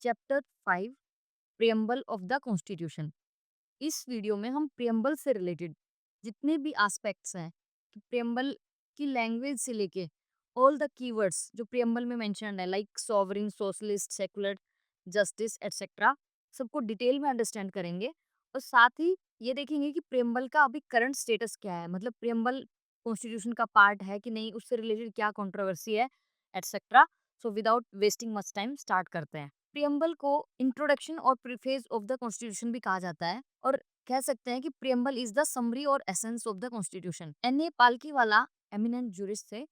Chapter 5 preamble of the constitution. इस video में हम प्रियम्बल से रिलेटेड जितने भी एस्पेक्ट्स हैं कि प्रियम्बल की लैंग्वेज से लेके ऑल द कीवर्ड्स जो प्रियम्बल में मेंशन्ड है like sovereign, socialist, secular, justice etcetera, सबको डिटेल में अंडरस्टैंड करेंगे। और साथ ही ये देखेंगे कि प्रियम्बल का अभी करंट स्टेटस क्या है, मतलब प्रियम्बल कॉन्स्टिट्यूशन का पार्ट है कि नहीं, उससे रिलेटेड क्या कंट्रोवर्सी है etcetera. So without wasting much time start करते हैं। प्रियम्बल को इंट्रोडक्शन और प्रीफेस ऑफ द कॉन्स्टिट्यूशन भी कहा जाता है, और कह सकते हैं कि प्रियम्बल इज द समरी और essence of the constitution. N A Palkhivala eminent jurist थे,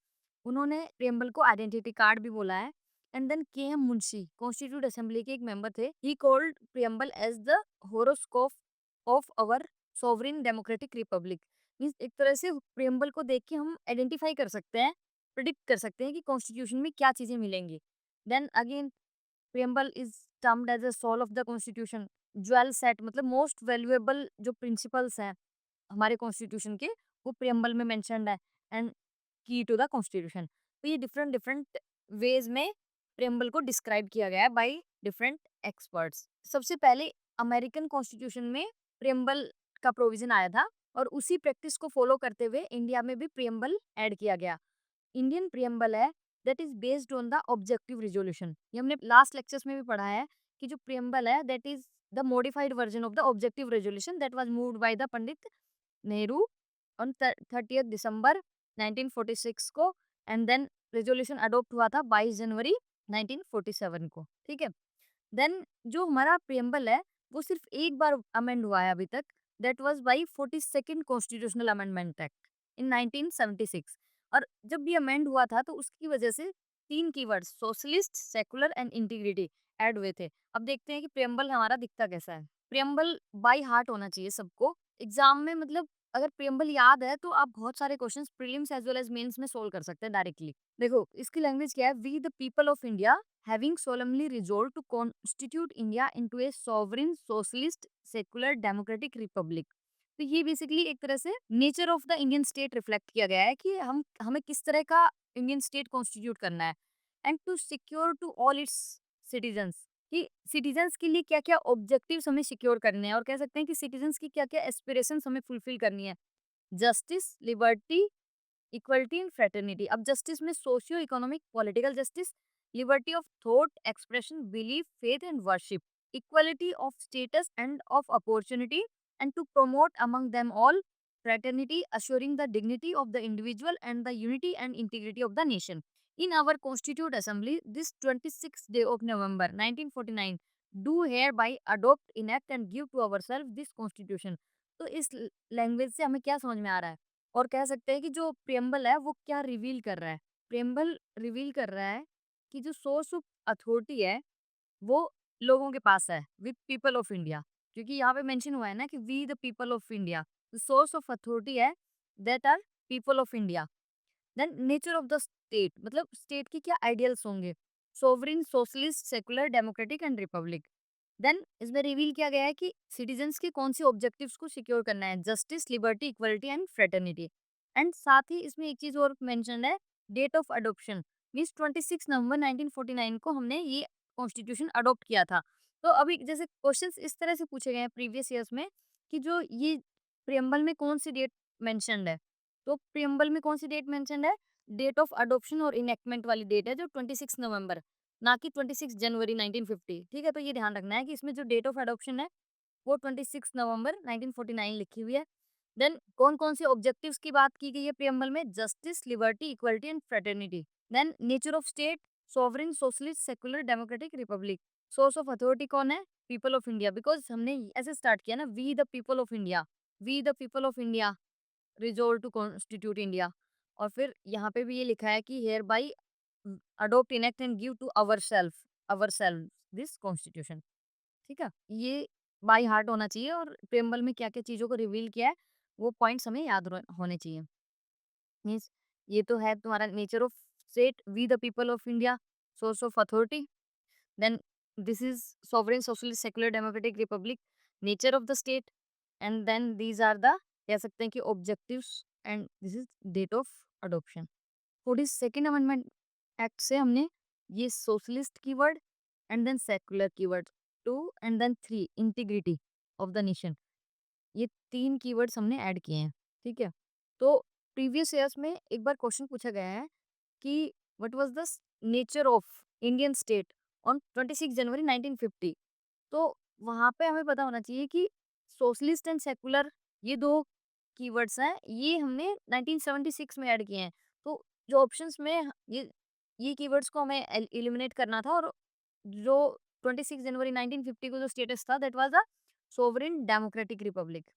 उन्होंने प्रियम्बल को आइडेंटिटी कार्ड भी बोला है। And then K M Munshi constitute assembly के एक मेंबर थे, he called preamble as the horoscope of our sovereign democratic republic. Means एक तरह से प्रियम्बल को देख के हम आइडेंटिफाई कर सकते हैं, प्रिडिक्ट कर सकते हैं कि कॉन्स्टिट्यूशन में क्या चीजें मिलेंगी। Then again preamble is termed as a soul of the constitution. Jewel set मतलब मोस्ट वैल्यूएबल जो प्रिंसिपल्स हैं हमारे कॉन्स्टिट्यूशन के, वो प्रियम्बल में मेंशन्ड है एंड की टू द कॉन्स्टिट्यूशन। तो ये डिफरेंट डिफरेंट वेज में प्रियम्बल को डिस्क्राइब किया गया है बाय डिफरेंट एक्सपर्ट्स। सबसे पहले अमेरिकन कॉन्स्टिट्यूशन में प्रियम्बल का प्रोविजन आया था, और उसी प्रैक्टिस को फॉलो करते हुए इंडिया में भी प्रियम्बल ऐड किया गया। इंडियन प्रियम्बल है that is based on the objective resolution. ये हमने लास्ट लेक्चर्स में भी पढ़ा है कि जो प्रियम्बल है that is the modified version of the objective resolution that was moved by the Pandit Nehru on 30 दिसंबर 1946 को, एंड देन रेजोल्यूशन अडॉप्ट हुआ था 22 जनवरी 1947 को। ठीक है। देन जो हमारा प्रियम्बल है वो सिर्फ एक बार अमेंड हुआ है अभी तक, that was by 42nd constitutional amendment act in 1976। और जब ये अमेंड हुआ था तो उसकी वजह से तीन keywords socialist, secular and integrity add हुए थे। अब देखते हैं कि प्रियम्बल हमारा दिखता कैसा है। प्रियम्बल बाय हार्ट होना चाहिए सबको एग्जाम में, मतलब अगर प्रियम्बल याद है तो आप बहुत सारे questions prelims as well as mains में सोल्व कर सकते हैं डायरेक्टली। देखो इसकी लैंग्वेज क्या है, we the people of India having solemnly resolved to constitute India into a sovereign, socialist, secular, democratic republic। तो ये बेसिकली एक तरह से nature of the Indian state reflect किया गया है कि हम हमें किस तरह का इंडियन स्टेट कॉन्स्टिट्यूट करना है। And to secure to all its citizens, कि सिटीजन्स के लिए क्या क्या ऑब्जेक्टिव्स हमें सिक्योर करने हैं, और कह सकते हैं कि सिटीजन्स की क्या क्या एस्पिरेशंस हमें फुलफिल करनी है। Justice, liberty, equality and fraternity. अब जस्टिस में socio economic political justice, liberty of thought expression, belief, faith and worship, equality of status and of opportunity, and to promote among them all fraternity, assuring the dignity of the individual and the unity and integrity of the nation. In our Constituent Assembly, this 26th day of November 1949, do hereby adopt, enact and give to ourselves this constitution। तो इस language से हमें क्या समझ में आ रहा है, और कह सकते हैं कि जो प्रियम्बल है वो क्या रिवील कर रहा है। प्रियम्बल रिवील कर रहा है कि जो सोर्स ऑफ अथॉरिटी है वो लोगों के पास है, विद पीपल ऑफ इंडिया। क्योंकि यहाँ पे मेंशन हुआ है ना कि we the people of India, source of authority है that are people of India. Then nature of the state, मतलब स्टेट के क्या आइडियल्स होंगे, sovereign, socialist, secular, democratic and republic. Then इसमें रिवील किया गया है कि सिटीजन्स के कौन से ऑब्जेक्टिव्स को सिक्योर करना है, justice, liberty, equality and fraternity. And साथ ही इसमें एक चीज और मेंशन है, डेट ऑफ अडोप्शन मीन्स 26 नवंबर 1949 को हमने ये कॉन्स्टिट्यूशन अडॉप्ट किया था। तो अभी जैसे क्वेश्चंस इस तरह से पूछे गए हैं प्रीवियस ईयर्स में कि जो ये प्रियम्बल में कौन सी डेट मेंशन्ड है, तो प्रियम्बल में कौन सी डेट मेंशन्ड है, डेट ऑफ अडॉप्शन और इनेक्टमेंट वाली डेट है जो 26 नवंबर, ना कि 26 जनवरी 1950। ठीक है, तो ये ध्यान रखना है कि इसमें जो डेट ऑफ अडॉप्शन है वो 26 नवंबर 1949 लिखी हुई है। देन कौन कौन से ऑब्जेक्टिव्स की बात की गई है प्रियम्बल में, justice, liberty, equality and fraternity. Then nature of state, sovereign, socialist, secular, democratic, republic. Source of authority कौन है, पीपल ऑफ इंडिया, बिकॉज हमने ऐसे स्टार्ट किया ना, we the people of India, we the people of India resolve to constitute India. और फिर यहाँ पे भी ये लिखा है कि hereby adopt, enact and give to our self this constitution. ठीक है, ये बाई हार्ट होना चाहिए, और प्रेम्बल में क्या क्या चीजों को रिवील किया है वो पॉइंट्स हमें याद होने चाहिए। मीन्स ये तो है तुम्हारा nature of state, we the people of India, source of authority. Then this is sovereign, socialist, secular, democratic republic, nature of the state, and then these are the, कह सकते हैं कि objectives, and this is date of adoption. 42nd amendment act से हमने ये socialist keyword, and then secular keyword 2 and then 3 integrity of the nation. ये 3 keywords हमने add किए हैं, ठीक है? तो प्रीवियस ईयर्स में एक बार क्वेश्चन पूछा गया है कि what was the nature of Indian state on 26 जनवरी 1950। तो वहाँ पे हमें पता होना चाहिए कि सोशलिस्ट एंड सेकुलर ये 2 कीवर्ड्स हैं, ये हमने 1976 में ऐड किए हैं। तो जो ऑप्शंस में ये कीवर्ड्स को हमें एलिमिनेट करना था, और जो 26 जनवरी 1950 को जो स्टेटस था that was a sovereign democratic Republic.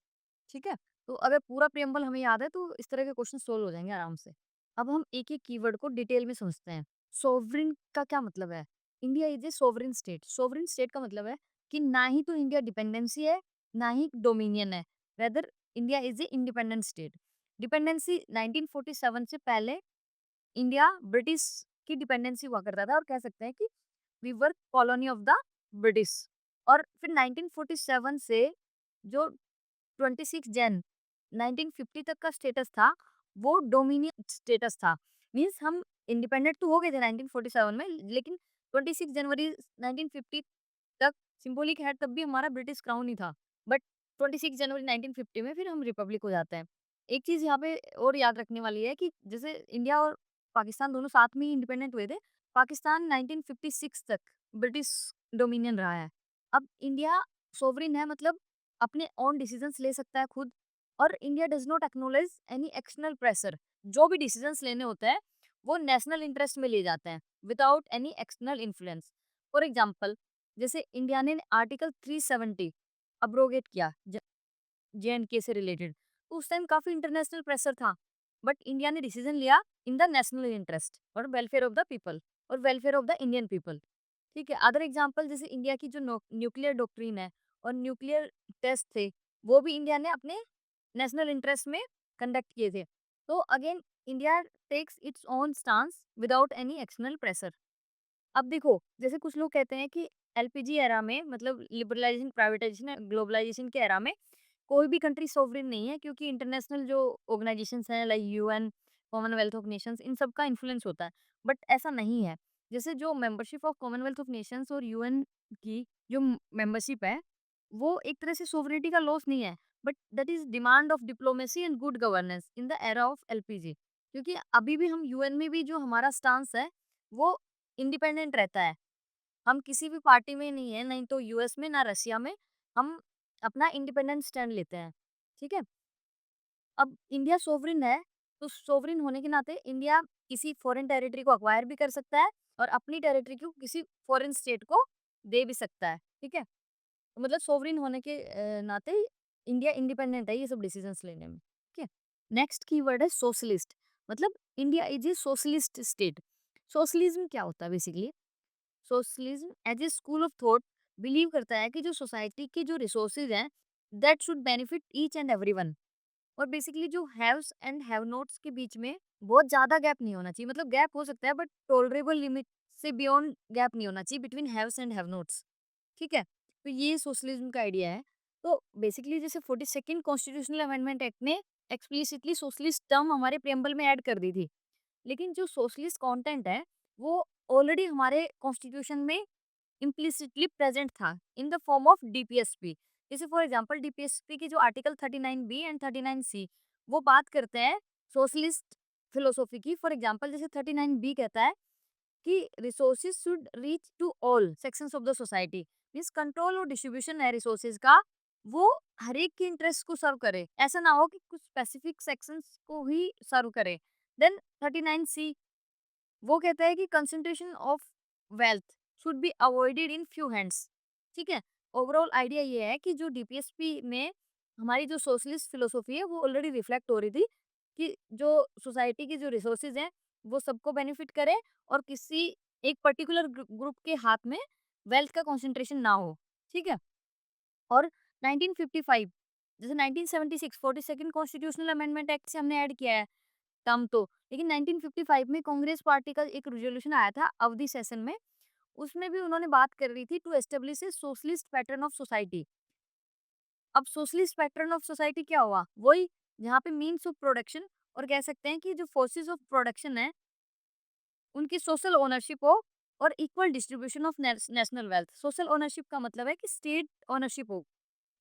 ठीक है? तो अगर पूरा प्रिएम्बल हमें याद है तो इस तरह के क्वेश्चन सोल्व हो जाएंगे आराम से। अब हम एक-एक कीवर्ड को डिटेल में समझते हैं। सोवरेन का क्या मतलब है? India is a sovereign state. Sovereign state का मतलब है कि ना ही तो इंडिया डिपेंडेंसी है, ना ही डोमिनियन है। Rather India is a independent state. Dependency 1947 से पहले इंडिया ब्रिटिश की डिपेंडेंसी हुआ करता था, और कह सकते हैं कि we were colony of the British. और फिर 1947 से जो 26 जन 1950 तक का स्टेटस था, वो डोमिनियन स्टेटस था। मीन्स हम इंडिपेंडेंट तो हो गए थे 1947 में, लेकिन 26 जनवरी 1950 तक सिंबॉलिक है, तब भी हमारा ब्रिटिश क्राउन ही था। बट 26 जनवरी 1950 में फिर हम रिपब्लिक हो जाते हैं। एक चीज़ यहाँ पे और याद रखने वाली है कि जैसे इंडिया और पाकिस्तान दोनों साथ में ही इंडिपेंडेंट हुए थे, पाकिस्तान 1956 तक ब्रिटिश डोमिनियन रहा है। अब इंडिया सोवरेन है, मतलब अपने ओन डिसीजंस ले सकता है खुद, और India does not acknowledge any external pressure. जो भी डिसीजंस लेने होते हैं वो नेशनल इंटरेस्ट में ले जाते हैं without any external influence. For example, जैसे इंडिया ने आर्टिकल 370 अब्रोगेट किया जे.एंड.के से रिलेटेड, तो उस टाइम काफी इंटरनेशनल प्रेशर था, बट इंडिया ने डिसीजन लिया इन द नेशनल इंटरेस्ट और वेलफेयर ऑफ द पीपल और welfare of the Indian people. ठीक है, अदर एग्जाम्पल जैसे इंडिया की जो न्यूक्लियर डॉक्ट्रिन है और न्यूक्लियर टेस्ट थे, वो भी इंडिया ने अपने नेशनल इंटरेस्ट में कंडक्ट किए थे। तो again India takes its own stance without any external pressure. अब देखो, जैसे कुछ लोग कहते हैं कि एलपीजी एरा में, मतलब लिबरलाइजेशन, प्राइवेटाइजेशन, ग्लोबलाइजेशन के एरा में कोई भी कंट्री सोवरेन नहीं है, क्योंकि इंटरनेशनल जो ऑर्गेनाइजेशंस हैं like UN, Commonwealth of Nations, इन सब का इन्फ्लुएंस होता है। बट ऐसा नहीं है। जैसे जो membership of Commonwealth of Nations और यूएन की जो मेंबरशिप है, वो एक तरह से सोवरेनिटी का लॉस नहीं है, but that is demand of diplomacy and good governance in the era of LPG. क्योंकि अभी भी हम यूएन में भी जो हमारा स्टांस है वो इंडिपेंडेंट रहता है। हम किसी भी पार्टी में नहीं है, नहीं तो यूएस में ना रशिया में। हम अपना इंडिपेंडेंट स्टैंड लेते हैं। ठीक है? अब इंडिया सोवरेन है, तो सोवरेन होने के नाते इंडिया किसी फॉरेन टेरिटरी को अक्वायर भी कर सकता है और अपनी टेरिटरी को किसी फॉरेन स्टेट को दे भी सकता है। ठीक है? तो मतलब सोवरेन होने के नाते इंडिया इंडिपेंडेंट है ये सब डिसीजंस लेने में। ठीक है? नेक्स्ट कीवर्ड है सोशलिस्ट। मतलब India is a socialist state. Socialism क्या होता है basically? Socialism as a school of thought believe करता है कि जो सोसाइटी के जो रिसोर्सेज हैं that should benefit each and everyone. और बेसिकली जो हैव्स एंड हैव नोट्स के बीच में बहुत ज्यादा गैप नहीं होना चाहिए। मतलब गैप हो सकता है बट टॉलरेबल लिमिट से बियॉन्ड गैप नहीं होना चाहिए between haves and have notes. ठीक है? तो ये सोशलिज्म का आइडिया है। तो बेसिकली जैसे 42nd कॉन्स्टिट्यूशनल अमेंडमेंट एक्ट ने एक्सप्लिसिटली सोशलिस्ट टर्म हमारे प्रियम्बल में ऐड कर दी थी, लेकिन जो सोशलिस्ट कंटेंट है वो ऑलरेडी हमारे कॉन्स्टिट्यूशन में इम्प्लिसिटली प्रेजेंट था in the form of DPSP. जैसे फॉर एग्जांपल डीपीएसपी की जो आर्टिकल 39 बी एंड 39 सी वो बात करते हैं सोशलिस्ट फिलोसॉफी की। फॉर एग्जांपल जैसे 39 बी कहता है कि resources should reach to all sections of the society. Means control और डिस्ट्रीब्यूशन है रिसोर्सेज का, वो हर एक के इंटरेस्ट को सर्व करे, ऐसा ना हो कि कुछ स्पेसिफिक सेक्शंस को ही सर्व करे। देन 39 सी वो कहता है कि concentration of wealth should be avoided in few hands. ठीक है? ओवरऑल आइडिया ये है कि जो डीपीएसपी में हमारी जो सोशलिस्ट फिलोसॉफी है वो ऑलरेडी रिफ्लेक्ट हो रही थी कि जो सोसाइटी की जो रिसोर्सेज हैं वो सबको बेनिफिट करे, और किसी एक पर्टिकुलर ग्रुप के हाथ में वेल्थ का कंसंट्रेशन ना हो। ठीक है? और 1955 जैसे 1976 42nd कॉन्स्टिट्यूशनल अमेंडमेंट एक्ट से हमने ऐड किया है टर्म तो, लेकिन 1955 में कांग्रेस पार्टी का एक रेजोल्यूशन आया था अवधि सेशन में, उसमें भी उन्होंने बात कर रही थी to establish a socialist pattern of society. अब सोशलिस्ट पैटर्न ऑफ सोसाइटी क्या हुआ? वही जहाँ पे मीन्स ऑफ प्रोडक्शन और कह सकते हैं कि जो फोर्सेस ऑफ प्रोडक्शन है उनकी सोशल ओनरशिप हो, और equal distribution of national wealth. Social ownership का मतलब है कि स्टेट ओनरशिप हो,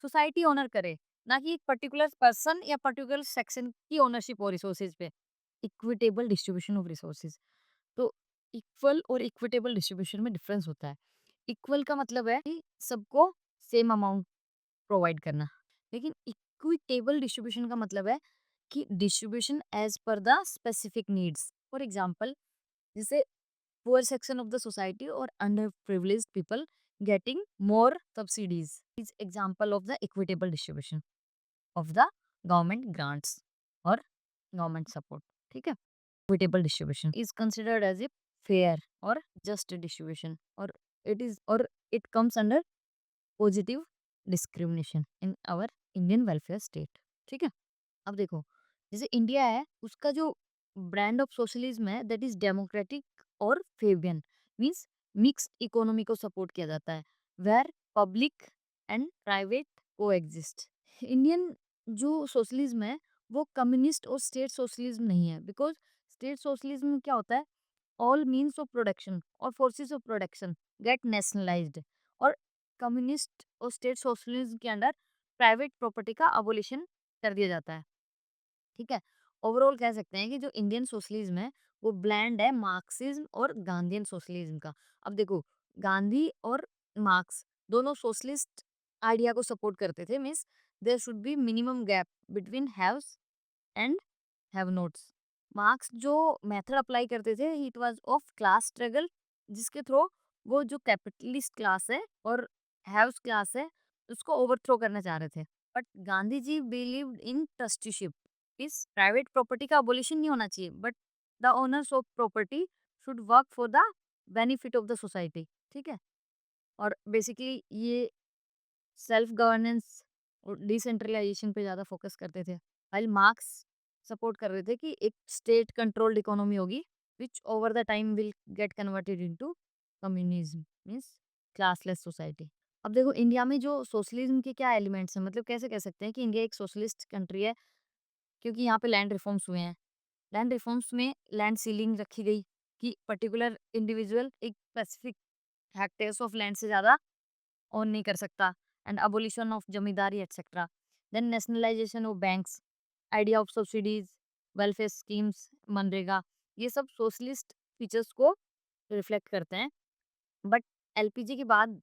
सोसाइटी ओनर करे, ना कि एक पर्टिकुलर पर्सन या पर्टिकुलर सेक्शन की ओनरशिप हो रिसोर्सेज पे। इक्विटेबल डिस्ट्रीब्यूशन ऑफ रिसोर्सेज, तो इक्वल और इक्विटेबल डिस्ट्रीब्यूशन में डिफरेंस होता है। इक्वल का मतलब है कि सबको सेम अमाउंट प्रोवाइड करना, लेकिन इक्विटेबल डिस्ट्रीब्यूशन का मतलब है कि distribution as per the specific needs. For example, जैसे poor section of the society और under privileged people getting more subsidies is example of the equitable distribution of the government grants और government support. ठीक है, equitable distribution is considered as a fair और just distribution, और it comes under positive discrimination in our Indian welfare state. ठीक है, अब देखो, जैसे इंडिया है, उसका जो ब्रांड ऑफ सोशलिज्म है दैट इज डेमोक्रेटिक और फेबियन, मींस मिक्स्ड इकोनॉमी को सपोर्ट किया जाता है, वेयर पब्लिक एंड प्राइवेट को एग्जिस्ट। इंडियन जो सोशलिज्म है वो कम्युनिस्ट और स्टेट सोशलिज्म नहीं है, बिकॉज स्टेट सोशलिज्म में क्या होता है, ऑल मीन्स ऑफ प्रोडक्शन और forces of production get nationalised, और कम्युनिस्ट और स्टेट सोशलिज्म के अंडर प्राइवेट प्रॉपर्टी का अबोलिशन कर दिया जाता है। ठीक है, ओवरऑल कह सकते हैं कि जो इंडियन सोशलिज्म है वो ब्लेंड है मार्क्सिज्म और गांधीयन सोशलिज्म का। अब देखो, गांधी और मार्क्स दोनों सोशलिस्ट आइडिया को सपोर्ट करते थे, means there should be minimum gap between haves and have nots. Marx जो मेथड अप्लाई करते थे it was of class struggle, जिसके थ्रू वो जो कैपिटलिस्ट क्लास है और हैव्स क्लास है उसको ओवरथ्रो करना चाह रहे थे। But Gandhi ji believed in trusteeship, इस प्राइवेट प्रॉपर्टी का अबोलिशन नहीं होना चाहिए, but the owners of property should work for the benefit of the society. ठीक है, और बेसिकली ये सेल्फ गवर्नेंस और डिसेंट्रलाइजेशन पे ज़्यादा फोकस करते थे, वाइल मार्क्स सपोर्ट कर रहे थे कि एक स्टेट कंट्रोल्ड इकोनॉमी होगी विच over the time will get converted into communism, means classless society. अब देखो, इंडिया में जो सोशलिज्म के क्या एलिमेंट्स हैं, मतलब कैसे कह सकते हैं कि इंडिया एक सोशलिस्ट कंट्री है, क्योंकि यहाँ पे लैंड रिफॉर्म्स हुए हैं। लैंड रिफॉर्म्स में लैंड सीलिंग रखी गई कि पर्टिकुलर इंडिविजुअल एक स्पेसिफिक हेक्टेयर्स ऑफ लैंड से ज़्यादा ओन नहीं कर सकता, and abolition of zamindari et cetera. Then nationalisation of banks, idea of subsidies, welfare schemes, मनरेगा, ये सब सोशलिस्ट फीचर्स को रिफ्लेक्ट करते हैं। बट एलपीजी के बाद,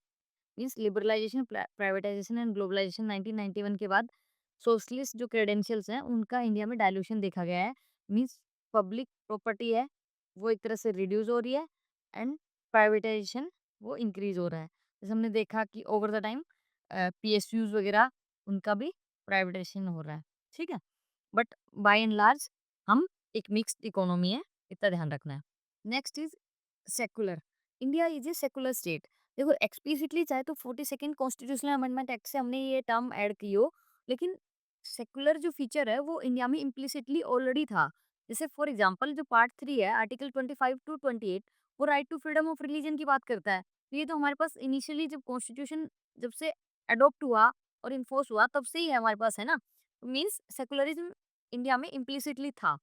means liberalisation, privatisation and globalisation 1991 के बाद सोशलिस्ट जो क्रेडेंशियल्स हैं उनका इंडिया में डायल्यूशन देखा गया है। मींस पब्लिक प्रॉपर्टी है वो एक तरह से रिड्यूस हो रही है, एंड प्राइवेटाइजेशन वो इंक्रीज हो रहा है। जैसे हमने देखा कि ओवर द टाइम पीएसयूज वगैरह उनका भी प्राइवेटाइजेशन हो रहा है। ठीक है, बट बाय एंड लार्ज हम एक मिक्स्ड इकोनॉमी है, इतना ध्यान रखना है। Next is secular. India is a secular state. देखो, एक्सप्लिसिटली चाहे तो 42nd कॉन्स्टिट्यूशनल अमेंडमेंट एक्ट से हमने ये टर्म ऐड की हो, लेकिन सेकुलर जो फीचर है वो इंडिया में इम्प्लिसिटली ऑलरेडी था। जैसे फॉर एग्जांपल जो पार्ट 3 है आर्टिकल 25 टू 28, वो right to freedom of religion की बात करता है। तो ये तो हमारे पास इनिशियली जब कॉन्स्टिट्यूशन जब से अडॉप्ट हुआ और इन्फोर्स हुआ तब से ही है हमारे पास, है ना। मीन्स सेकुलरिज्म इंडिया में इम्प्लिसिटली था।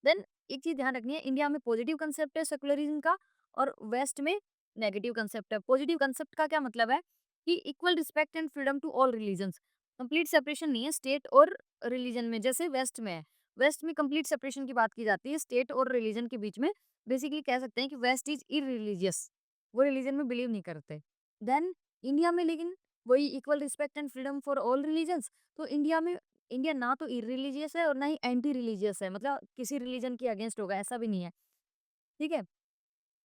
देन एक चीज ध्यान रखनी है, इंडिया में पॉजिटिव कंसेप्ट है सेकुलरिज्म का और वेस्ट में नेगेटिव कंसेप्ट है। पॉजिटिव कंसेप्ट का क्या मतलब है कि equal respect and freedom to all religions, complete separation नहीं है स्टेट और रिलीजन में, जैसे वेस्ट में है। वेस्ट में कंप्लीट सेपरेशन की बात की जाती है स्टेट और रिलीजन के बीच में। बेसिकली कह सकते हैं कि वेस्ट इज इरिलीजियस, वो रिलीजन में बिलीव नहीं करते। देन इंडिया में लेकिन वही equal respect and freedom for all religions. तो इंडिया ना तो इरिलीजियस है और ना ही एंटी रिलीजियस है, मतलब किसी रिलीजन के अगेंस्ट होगा ऐसा भी नहीं है। ठीक है,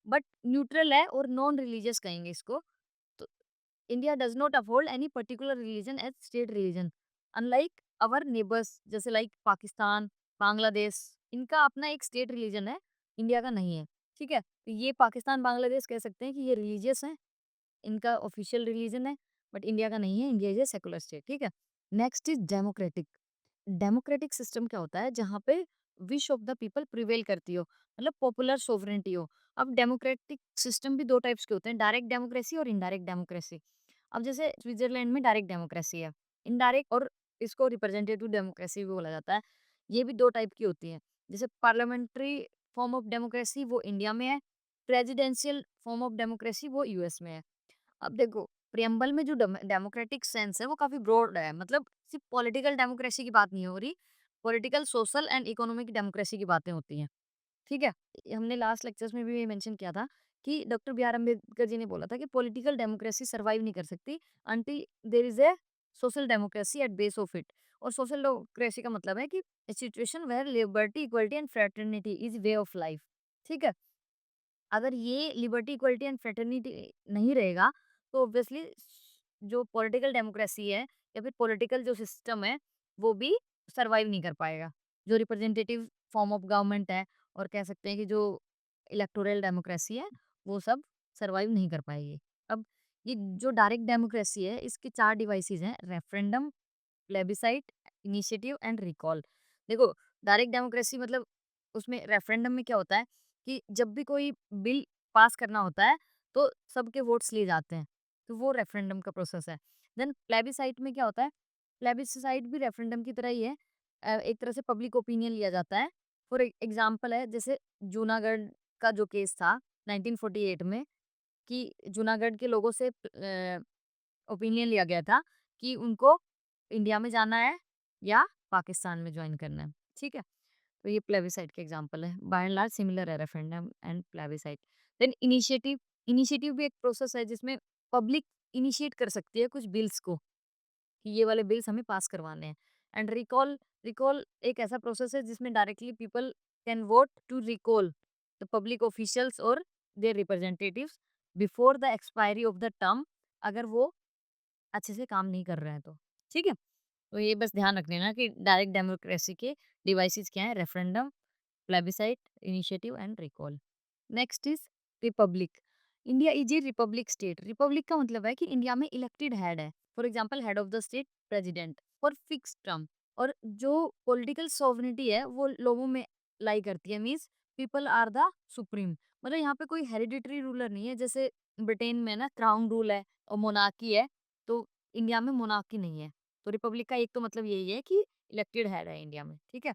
बट न्यूट्रल है और नॉन रिलीजियस कहेंगे इसको। तो India does not uphold any particular religion as state religion, unlike our neighbours जैसे लाइक पाकिस्तान, बांग्लादेश, इनका अपना एक स्टेट रिलीजन है, इंडिया का नहीं है। ठीक है, तो ये पाकिस्तान बांग्लादेश कह सकते हैं कि ये रिलीजियस है, इनका ऑफिशियल रिलीजन है, बट इंडिया का नहीं है, India is a secular state. ठीक है, next is democratic. Democratic system क्या होता है, जहाँ पे wish of the people prevail करती हो, मतलब पॉपुलर सोवरेंटी हो। अब डेमोक्रेटिक सिस्टम भी दो टाइप्स के होते हैं, डायरेक्ट डेमोक्रेसी और इनडायरेक्ट डेमोक्रेसी। अब जैसे स्विट्जरलैंड में डायरेक्ट डेमोक्रेसी है, इनडायरेक्ट और इसको रिप्रेजेंटेटिव डेमोक्रेसी भी बोला जाता है। ये भी दो टाइप की होती है। जैसे पार्लियामेंट्री फॉर्म ऑफ डेमोक्रेसी वो इंडिया में है, प्रेसिडेंशियल फॉर्म ऑफ डेमोक्रेसी वो यूएस में है। अब देखो, प्रियम्बल में जो डेमोक्रेटिक सेंस है वो काफी ब्रॉड है, मतलब सिर्फ पॉलिटिकल डेमोक्रेसी की बात नहीं हो रही, political, social and economic democracy की बातें होती हैं। ठीक है? हमने लास्ट लेक्चर्स में भी ये मेंशन किया था कि doctor B are Ambedkar ji ने बोला था कि पॉलिटिकल डेमोक्रेसी सर्वाइव नहीं कर सकती until there is a social democracy at base of it. और सोशल डेमोक्रेसी का मतलब है कि situation where liberty, equality and fraternity is way of life. ठीक है? अगर ये लिबर्टी, इक्वलिटी एंड फ्रेटर्निटी नहीं रहेगा, तो ऑब्वियसली जो पॉलिटिकल डेमोक्रेसी है या फिर पॉलिटिकल जो सिस्टम है, वो भी सर्वाइव नहीं कर पाएगा। जो रिप्रेजेंटेटिव फॉर्म ऑफ गवर्नमेंट है और कह सकते हैं कि जो इलेक्टोरल डेमोक्रेसी है, वो सब सर्वाइव नहीं कर पाएगी। अब ये जो डायरेक्ट डेमोक्रेसी है, इसके 4 डिवाइसेज़ हैं, referendum, plebiscite, initiative and recall. देखो, डायरेक्ट डेमोक्रेसी मतलब उसमें रेफरेंडम में क्या होता है कि जब भी कोई बिल पास करना होता है तो सबके वोट्स लिए जाते हैं, तो वो रेफरेंडम का प्रोसेस है। देन प्लेबिसाइट में क्या होता है, प्लेबिसाइट भी रेफरेंडम की तरह ही है। एक तरह से पब्लिक ओपिनियन लिया जाता है। फॉर एग्जाम्पल है, जैसे जूनागढ़ का जो केस था 1948 में, कि जूनागढ़ के लोगों से ओपिनियन लिया गया था कि उनको इंडिया में जाना है या पाकिस्तान में ज्वाइन करना है। ठीक है? तो ये प्लेबिसाइट के एग्जांपल है। बाय एंड लार्ज सिमिलर है referendum and plebiscite. Then initiative, initiative भी एक प्रोसेस है जिसमें पब्लिक इनिशिएट कर सकती है कुछ बिल्स को कि ये वाले बिल्स हमें पास करवाने हैं। एंड रिकॉल, रिकॉल एक ऐसा प्रोसेस है जिसमें directly people can vote to recall the public officials और their representatives before the expiry of the term, अगर वो अच्छे से काम नहीं कर रहे हैं तो। ठीक है? तो ये बस ध्यान रख लेना कि डायरेक्ट डेमोक्रेसी के डिवाइसेस क्या हैं, referendum, plebiscite, initiative and recall. Next is Republic. India is A Republic state. Republic का मतलब है कि इंडिया में इलेक्टेड हेड है, for example head of the state president for fix term. और जो पॉलिटिकल सॉवरेनिटी है वो लोगों में लाई करती है, means people are the supreme. मतलब यहाँ पे कोई हेरिडिटरी रूलर नहीं है, जैसे ब्रिटेन में ना क्राउन रूल है और मोनार्की है, तो इंडिया में मोनार्की नहीं है। तो रिपब्लिक का एक तो मतलब यही है कि इलेक्टेड हेड है इंडिया में। ठीक है?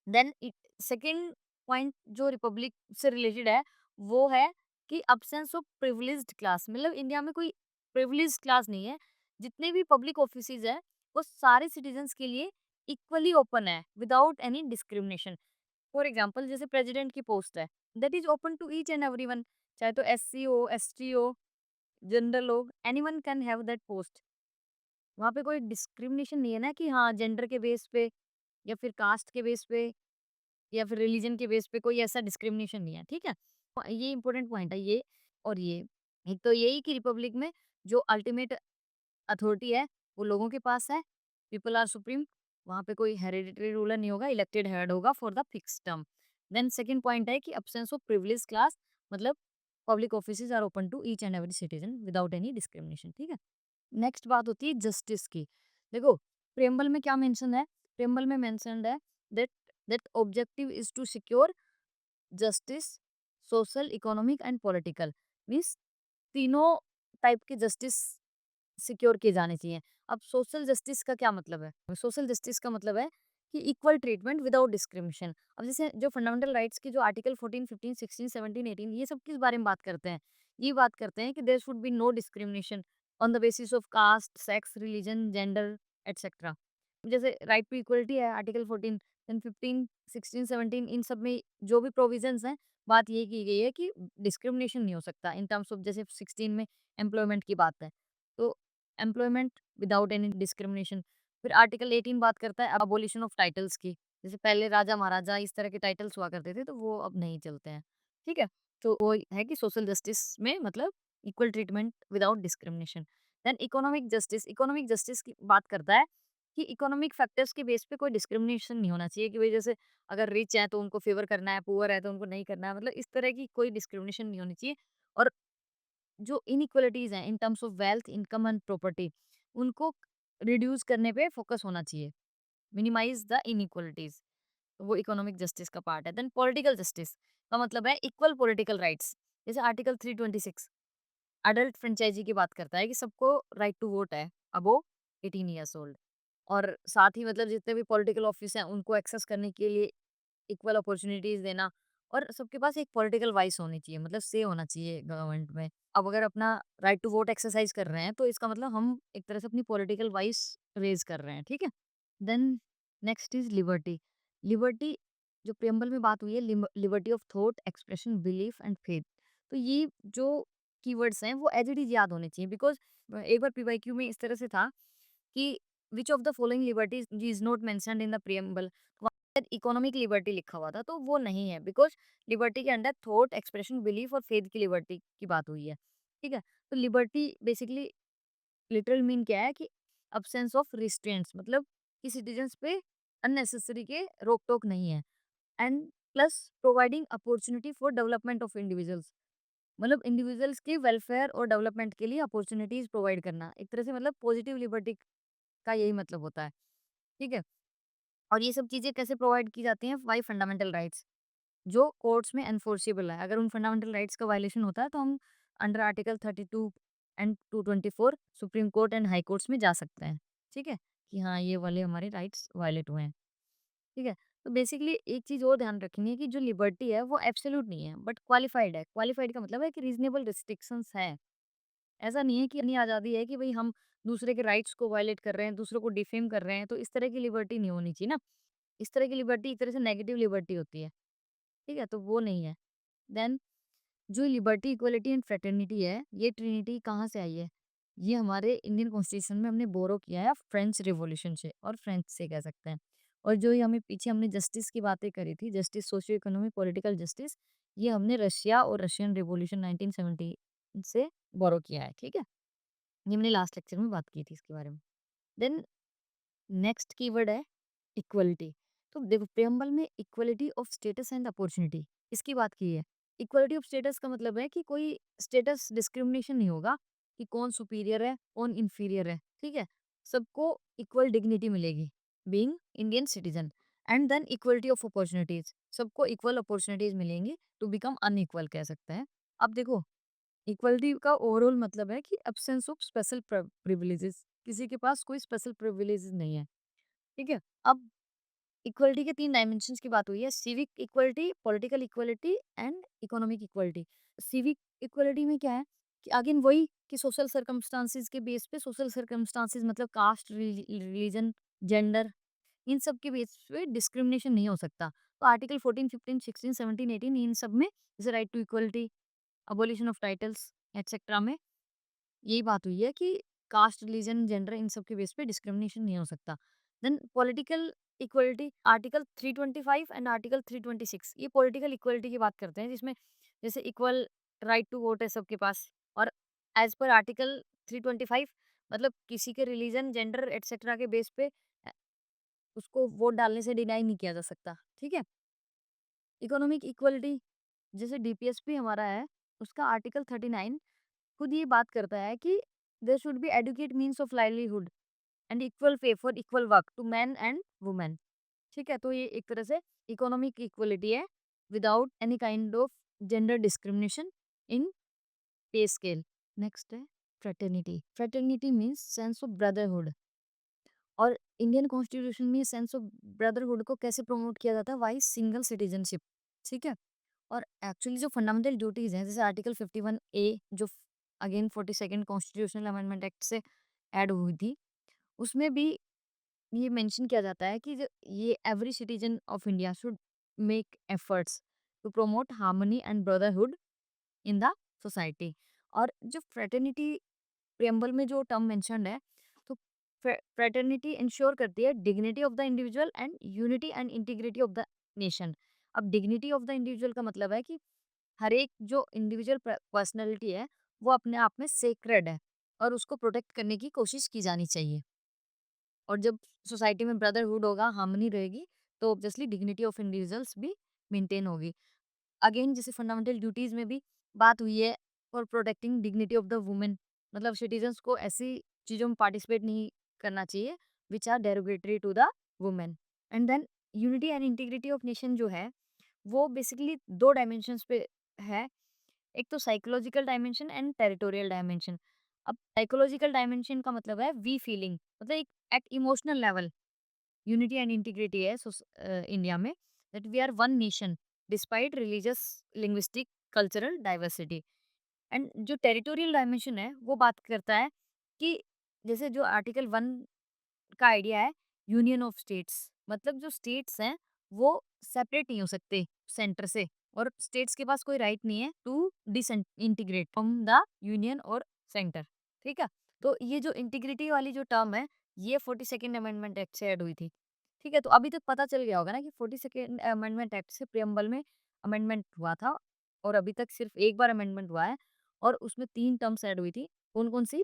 देन सेकंड पॉइंट जो रिपब्लिक से रिलेटेड है, वो है कि अब्सेंस ऑफ प्रिविलेज्ड क्लास। मतलब इंडिया में कोई प्रिविलेज्ड क्लास नहीं है। जितने भी पब्लिक ऑफिसेज है वो सारे सिटीजन्स के लिए इक्वली ओपन है without any discrimination. For example, जैसे प्रेसिडेंट की पोस्ट है, that is open to each and everyone, चाहे तो एससी हो, एसटी हो, जनरल हो, anyone can have that post. वहाँ पे कोई डिस्क्रिमिनेशन नहीं है ना कि हाँ जेंडर के बेस पे या फिर कास्ट के बेस पे या फिर रिलीजन के बेस पे कोई ऐसा डिस्क्रिमिनेशन नहीं है। ठीक है? ये इंपॉर्टेंट पॉइंट है ये। और ये एक तो यही कि रिपब्लिक में जो अल्टीमेट अथॉरिटी है वो लोगों के पास है, पीपल आर सुप्रीम। वहाँ पे कोई हेरिडिटरी रूलर नहीं होगा, इलेक्टेड हेड होगा for the fix term. Then second point है कि अब्सेंस ऑफ प्रिविलेज क्लास, मतलब public offices are open to each and every citizen without any discrimination. ठीक है? नेक्स्ट बात होती है जस्टिस की। देखो, प्रेम्बल में क्या मेंशन है, प्रेम्बल में मेंशन्ड है that that objective is to secure justice, social, economic and political. Means तीनों टाइप के जस्टिस सिक्योर किए जाने चाहिए। अब सोशल जस्टिस का क्या मतलब है? सोशल जस्टिस का मतलब है कि इक्वल ट्रीटमेंट विदाउट डिस्क्रिमिनेशन। अब जैसे जो फंडामेंटल राइट्स की जो आर्टिकल 14, 15, 16, 17, 18, ये सब किस बारे में बात करते हैं? ये बात करते हैं कि there should be no discrimination on the basis of caste, sex, religion, gender et cetera. जैसे राइट टू इक्वलिटी है आर्टिकल 14, देन 15, 16, 17, इन सब में जो भी प्रोविजंस हैं, बात ये की गई है कि डिस्क्रिमिनेशन नहीं हो सकता इन टर्म्स ऑफ, जैसे 16 में एम्प्लॉयमेंट की बात है, तो एम्प्लॉयमेंट विदाउट एनी डिस्क्रिमिनेशन। फिर आर्टिकल 18 बात करता है अबोलिशन ऑफ टाइटल्स की। जैसे पहले राजा महाराजा इस तरह के टाइटल्स हुआ करते थे, तो वो अब नहीं चलते हैं। ठीक है? तो वो है कि सोशल जस्टिस में मतलब equal treatment without discrimination. Then economic justice, economic justice की बात करता है कि इकोनॉमिक फैक्टर्स के बेस पे कोई डिस्क्रिमिनेशन नहीं होना चाहिए कि भाई जैसे अगर रिच है तो उनको फेवर करना है, पुअर है तो उनको नहीं करना है, मतलब इस तरह की कोई डिस्क्रिमिनेशन नहीं होनी चाहिए। और जो इनइक्वालिटीज हैं in terms of wealth, income and property, उनको रिड्यूस करने पे फोकस होना चाहिए, मिनिमाइज द इनइक्वालिटीज। तो वो इकोनॉमिक जस्टिस का पार्ट है। देन पॉलिटिकल जस्टिस का मतलब है इक्वल पॉलिटिकल राइट्स। जैसे आर्टिकल 326 अडल्ट फ्रेंचाइजी की बात करता है कि सबको राइट टू वोट है अबो 18 ईयर्स ओल्ड। और साथ ही मतलब जितने भी पॉलिटिकल ऑफिस हैं उनको एक्सेस करने के लिए इक्वल अपॉर्चुनिटीज देना। और सबके पास एक पॉलिटिकल वॉइस होनी चाहिए, मतलब से होना चाहिए गवर्नमेंट में। अब अगर अपना राइट टू वोट एक्सरसाइज कर रहे हैं तो इसका मतलब हम एक तरह से अपनी पॉलिटिकल वॉइस रेज कर रहे हैं, ठीक है। Then next is liberty. Liberty जो प्रेम्बल में बात हुई है, liberty of thought, expression, belief and faith. तो ये जो कीवर्ड्स हैं वो एज इट इज याद होने चाहिए, बिकॉज एक बार पीवाईक्यू में इस तरह से था कि which of the following liberties is not mentioned in the preamble, economic liberty लिखा हुआ था, तो वो नहीं है, बिकॉज लिबर्टी के अंडर थॉट, एक्सप्रेशन, बिलीफ और फेथ की लिबर्टी की बात हुई है, ठीक है। तो लिबर्टी बेसिकली लिटरल मीन क्या है कि अब्सेंस ऑफ रिस्ट्रेंट्स, मतलब कि सिटीजन्स पे अननेसेसरी के रोक टोक नहीं है। And plus providing opportunity for development of individuals, मतलब इंडिविजुअल्स के वेलफेयर और डेवलपमेंट के लिए अपॉर्चुनिटीज प्रोवाइड करना, एक तरह से मतलब पॉजिटिव लिबर्टी का यही मतलब होता है, ठीक है। और ये सब चीजें कैसे प्रोवाइड की जाती हैं? 5 फंडामेंटल राइट्स जो कोर्ट्स में एनफोर्सेबल है। अगर उन फंडामेंटल राइट्स का वायलेशन होता है तो हम under article 32 and 224 supreme court and high courts में जा सकते हैं, ठीक है, कि हाँ ये वाले हमारे राइट्स वायलेट हुए हैं, ठीक है। तो बेसिकली एक चीज और ध्यान रखनी है कि जो लिबर्टी है वो एब्सोल्यूट नहीं है, बट क्वालिफाइड है। क्वालिफाइड का मतलब है कि रीजनेबल रिस्ट्रिक्शंस है। ऐसा नहीं है कि इतनी आजादी है कि भाई हम दूसरे के राइट्स को वायलेट कर रहे हैं, दूसरों को डिफेम कर रहे हैं, तो इस तरह की लिबर्टी नहीं होनी चाहिए ना। इस तरह की लिबर्टी एक तरह से नेगेटिव लिबर्टी होती है, ठीक है, तो वो नहीं है। देन जो लिबर्टी, इक्वलिटी एंड फ्रेटर्निटी है, ये ट्रिनिटी कहाँ से आई है? ये हमारे इंडियन कॉन्स्टिट्यूशन में हमने बोरो किया है फ्रेंच रिवॉल्यूशन से, और फ्रेंच से कह सकते हैं। और जो ये हमें पीछे हमने जस्टिस की बातें करी थी, justice socio economic political justice, ये हमने रशिया और रशियन रिवॉल्यूशन 1917 से बोरो किया है, ठीक है। ये हमने लास्ट लेक्चर में बात की थी इसके बारे में। देन नेक्स्ट कीवर्ड है इक्वलिटी। तो देखो प्रेम्बल में equality of status and opportunity इसकी बात की है। इक्वलिटी ऑफ स्टेटस का मतलब है कि कोई स्टेटस डिस्क्रिमिनेशन नहीं होगा कि कौन सुपीरियर है कौन इंफीरियर है, ठीक है। सबको इक्वल डिग्निटी मिलेगी being Indian citizen. And then equality of opportunities, सबको इक्वल अपॉर्चुनिटीज मिलेंगी टू बिकम अनइक्वल कह सकते हैं। अब देखो इक्वलिटी का ओवरऑल मतलब है कि एब्सेंस ऑफ स्पेशल प्रिविलेजेस, किसी के पास कोई स्पेशल प्रिविलेजेस नहीं है, ठीक है। अब इक्वलिटी के 3 डायमेंशंस की बात हुई है, civic equality, political equality and economic equality. Civic equality में क्या है कि अगेन वही कि सोशल सर्कमस्टांसेस के बेस पे, सोशल सर्कमस्टांसेस मतलब कास्ट, रिलीजन, जेंडर, इन सब के बेस पे डिस्क्रिमिनेशन नहीं हो सकता। तो आर्टिकल 14, 15, 16, 17, 18 इन सब में जैसे right to equality, abolition of titles et cetera में यही बात हुई है कि कास्ट, रिलीजन, जेंडर इन सब के बेस पे डिस्क्रिमिनेशन नहीं हो सकता। Then political equality, article 325 and article 326 ये पॉलिटिकल इक्वलिटी की बात करते हैं, जिसमें जैसे इक्वल राइट टू वोट है सबके पास। और एज पर आर्टिकल 325 मतलब किसी के रिलीजन, जेंडर एटसेट्रा के बेस पे उसको वोट डालने से डिनाई नहीं किया जा सकता, ठीक है। इकोनॉमिक इक्वलिटी जैसे डीपीएसपी हमारा है, उसका आर्टिकल 39 खुद ये बात करता है कि there should be educate means of livelihood and equal pay for equal work to man and women, ठीक है। तो ये एक तरह से इकोनॉमिक इक्वलिटी है without any kind of gender discrimination in pay scale. Next है fraternity. Fraternity means sense of brotherhood, और इंडियन कॉन्स्टिट्यूशन में सेंस ऑफ ब्रदरहुड को कैसे प्रमोट किया जाता है? वाई सिंगल सिटीजनशिप, ठीक है। और एक्चुअली जो फंडामेंटल ड्यूटीज हैं जैसे आर्टिकल 51 ए जो again 42nd constitutional amendment act से ऐड हुई थी, उसमें भी ये मेंशन किया जाता है कि ये every citizen of India should make efforts to promote harmony and brotherhood in the society. और जो फ्रेटर्निटी प्रियम्बल में जो टर्म मेंशन्ड है, तो फ्रेटर्निटी इंश्योर करती है dignity of the individual and unity and integrity of the nation. अब dignity of the individual का मतलब है कि हर एक जो इंडिविजुअल पर्सनैलिटी है वो अपने आप में सेक्रेड है और उसको प्रोटेक्ट करने की कोशिश की जानी चाहिए। और जब सोसाइटी में ब्रदरहुड होगा, हार्मनी रहेगी, तो ऑब्वियसली डिग्निटी ऑफ इंडिविजुअल्स भी मेंटेन होगी। अगेन जैसे फंडामेंटल ड्यूटीज में भी बात हुई है for protecting dignity of the women, मतलब सिटीजन्स को ऐसी चीजों में पार्टिसिपेट नहीं करना चाहिए which are derogatory to the women. And then unity and integrity of nation जो है वो बेसिकली 2 डायमेंशंस पे है। एक तो psychological dimension and territorial dimension. अब साइकोलॉजिकल डायमेंशन का मतलब है वी फीलिंग, मतलब एक at emotional level unity and integrity है इंडिया में, that we are one nation despite religious, linguistic, cultural diversity. And जो टेरिटोरियल डायमेंशन है वो बात करता है कि जैसे जो आर्टिकल 1 का आइडिया है यूनियन ऑफ स्टेट्स, मतलब जो स्टेट्स हैं वो सेपरेट नहीं हो सकते सेंटर से, और स्टेट्स के पास कोई राइट नहीं है to disintegrate from the union और सेंटर। ठीक है, तो ये जो इंटीग्रिटी वाली जो टर्म है ये 42nd अमेंडमेंट एक्ट से ऐड हुई थी। ठीक है, तो अभी तक पता चल गया होगा ना कि 42nd अमेंडमेंट एक्ट से प्रियम्बल में अमेंडमेंट हुआ था, और अभी तक सिर्फ एक बार अमेंडमेंट हुआ है, और उसमें 3 टर्म्स ऐड हुई थी। कौन-कौन सी?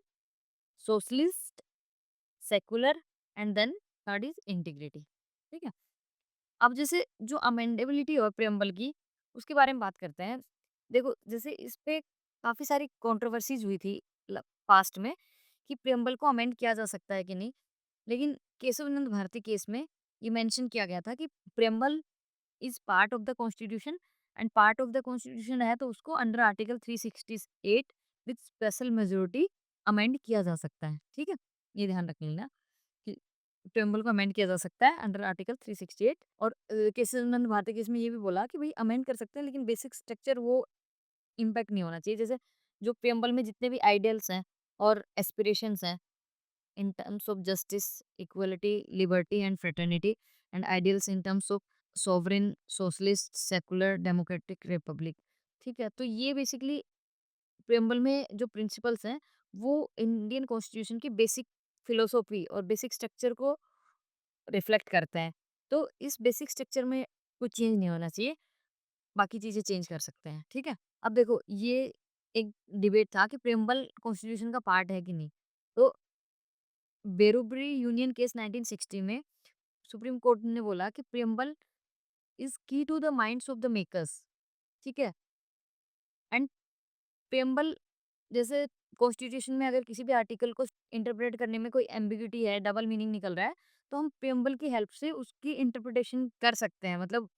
Socialist, secular and then third is integrity. ठीक है, अब जैसे जो अमेंडेबिलिटी और प्रियम्बल की उसके बारे में बात करते हैं। देखो जैसे इस पे काफी सारी कंट्रोवर्सीज हुई थी पास्ट में कि प्रियम्बल को अमेंड किया जा सकता है कि नहीं, लेकिन केशवानंद भारती केस में ये मेंशन किया गया था कि preamble is part of the constitution, and part of the constitution है तो उसको under article 368 with special majority amend किया जा सकता है। ठीक है, ये ध्यान रख लेना कि प्रियम्बल को अमेंड किया जा सकता है अंडर आर्टिकल 368। और केशवानंद भारती केस में ये भी बोला कि भाई अमेंड कर सकते हैं लेकिन बेसिक स्ट्रक्चर वो इम्पैक्ट नहीं होना चाहिए। जैसे जो प्रियम्बल में जितने भी आइडियल्स हैं और एस्पिरेशंस हैं in terms of justice, equality, liberty and fraternity, and ideals in terms of sovereign, socialist, secular, democratic republic। ठीक है, तो ये बेसिकली प्रियम्बल में जो प्रिंसिपल्स हैं वो इंडियन कॉन्स्टिट्यूशन की बेसिक फिलोसॉफी और बेसिक स्ट्रक्चर को रिफ्लेक्ट करते हैं। तो इस बेसिक स्ट्रक्चर में कुछ चेंज नहीं होना चाहिए, बाकी चीजें चेंज कर सकते हैं। ठीक है, अब देखो ये एक डिबेट था कि प्रियम्बल कॉन्स्टिट्यूशन का पार्ट है कि नहीं। तो बेरुबरी यूनियन केस 1960 में सुप्रीम कोर्ट ने बोला कि preamble is key to the minds of the makers. ठीक है, एंड प्रियम्बल जैसे कॉन्स्टिट्यूशन में अगर किसी भी आर्टिकल को इंटरप्रेट करने में कोई एम्बिग्यूटी है, डबल मीनिंग निकल रहा है, तो हम प्रियम्बल की हेल्प से उसकी इंटरप्रिटेशन कर सकते हैं। मतलब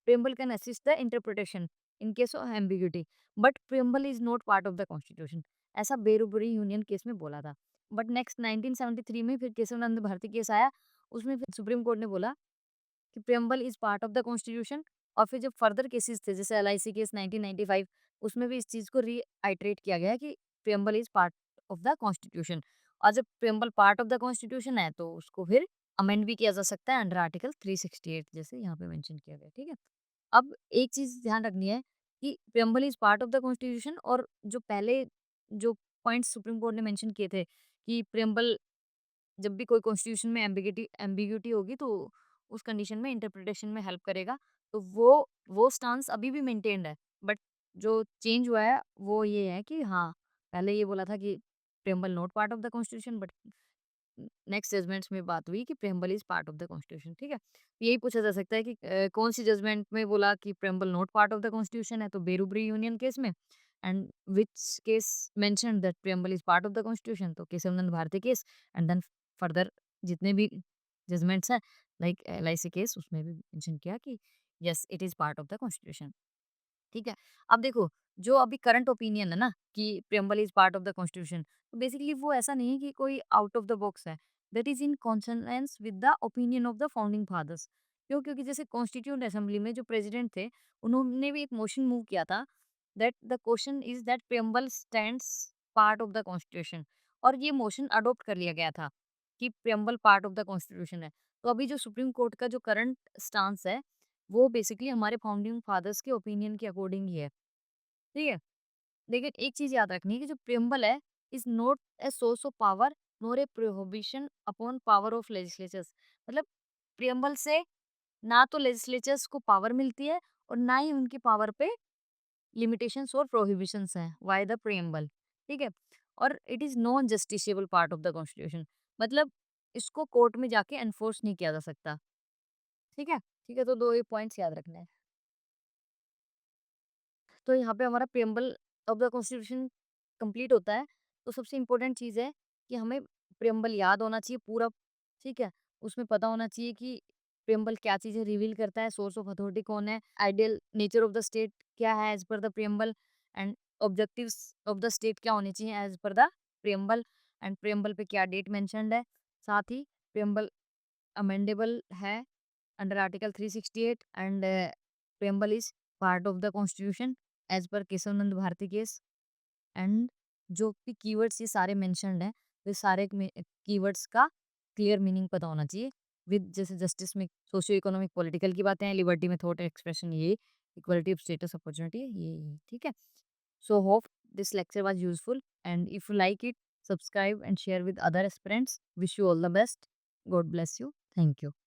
preamble can assist the interpretation in case of ambiguity, but preamble is not part of the constitution। ऐसा बेरुबरी यूनियन केस में बोला था। बट नेक्स्ट 1973 में फिर केशवानंद भारती केस आया, उसमें फिर सुप्रीम कोर्ट ने बोला कि preamble is part of the constitution. और फिर जब फर्दर केसेस थे जैसे एलआईसी केस 1995, उसमें भी इस चीज को रीआइट्रेट किया गया है कि preamble is part of the constitution. और जब preamble part of the constitution है तो उसको फिर अमेंड भी किया जा सकता है अंडर आर्टिकल 368 जैसे यहाँ पे मेंशन किया गया। ठीक है, अब एक चीज ध्यान रखनी है कि preamble is part of the constitution, और जो पहले जो पॉइंट्स सुप्रीम कोर्ट ने मेंशन किए थे कि प्रियम्बल जब भी कोई कॉन्स्टिट्यूशन में एम्बिग्यूटी होगी तो उस कंडीशन में इंटरप्रिटेशन में हेल्प करेगा, तो वो स्टांस अभी भी मेंटेन्ड है। बट जो चेंज हुआ है वो ये है कि हाँ, पहले ये बोला था कि preamble not part of the constitution, but next judgements में बात हुई कि preamble is part of the constitution. ठीक है, तो यही पूछा जा सकता है कि कौन सी जजमेंट में बोला कि preamble not part of the constitution है, तो बेरुबरी यूनियन केस में। And which case mention that preamble is part of the constitution, तो Kesavananda Bharati case. And then further जितने भी जजमेंट्स हैं लाइक एलआईसी केस उसमें भी मेंशन किया कि yes it is part of the constitution. ठीक है, अब देखो जो अभी करंट ओपिनियन है ना कि preamble is part of the constitution, तो बेसिकली वो ऐसा नहीं है कि कोई आउट ऑफ द बॉक्स है, that is in consonance with the opinion of the founding fathers. क्यों? क्योंकि जैसे कॉन्स्टिट्यूंट असेंबली में जो प्रेसिडेंट थे उन्होंने भी एक मोशन मूव किया था that the question is that preamble stands part of the constitution, और ये मोशन अडॉप्ट कर लिया गया था कि preamble part of the constitution है। तो अभी जो सुप्रीम कोर्ट का जो करंट स्टांस है वो बेसिकली हमारे फाउंडिंग फादर्स के ओपिनियन के अकॉर्डिंग ही है। ठीक है, लेकिन एक चीज याद रखनी है कि जो प्रियम्बल है is not a source of power nor a prohibition upon power of legislatures. मतलब प्रियम्बल से ना तो लेजिस्लेचर्स को पावर मिलती है और ना ही उनकी पावर पे लिमिटेशंस और प्रोहिबिशंस हैं वाई द प्रियम्बल। ठीक है, और it is non justiciable part of the constitution, मतलब इसको कोर्ट में जाके एनफोर्स नहीं किया जा सकता। ठीक है, ठीक है, तो दो ये पॉइंट्स याद रखने हैं। तो यहाँ पे हमारा preamble of the constitution complete होता है। तो सबसे इम्पोर्टेंट चीज़ है कि हमें प्रियम्बल याद होना चाहिए पूरा। ठीक है, उसमें पता होना चाहिए कि प्रियम्बल क्या चीज़ें रिवील करता है, सोर्स ऑफ अथॉरिटी कौन है, ideal nature of the state क्या है as per the preamble, and objectives of the state क्या होने चाहिए as per the preamble, and preamble पे क्या डेट मेंशन्ड है। साथ ही प्रियम्बल अमेंडेबल है under article 368, and preamble is part of the constitution as per Kesavananda Bharati case. And जो भी कीवर्ड्स ये सारे मेंशन्ड हैं, वे सारे कीवर्ड्स का क्लियर मीनिंग पता होना चाहिए। विद जैसे जस्टिस में सोशियो इकोनॉमिक पॉलिटिकल की बातें हैं, लिबर्टी में थॉट एक्सप्रेशन ये, इक्वलिटी ऑफ स्टेटस अपॉर्चुनिटी ये, ठीक है। So hope this lecture was useful, and if you like it, subscribe and share with other aspirants. Wish you all the best. God bless you. Thank you.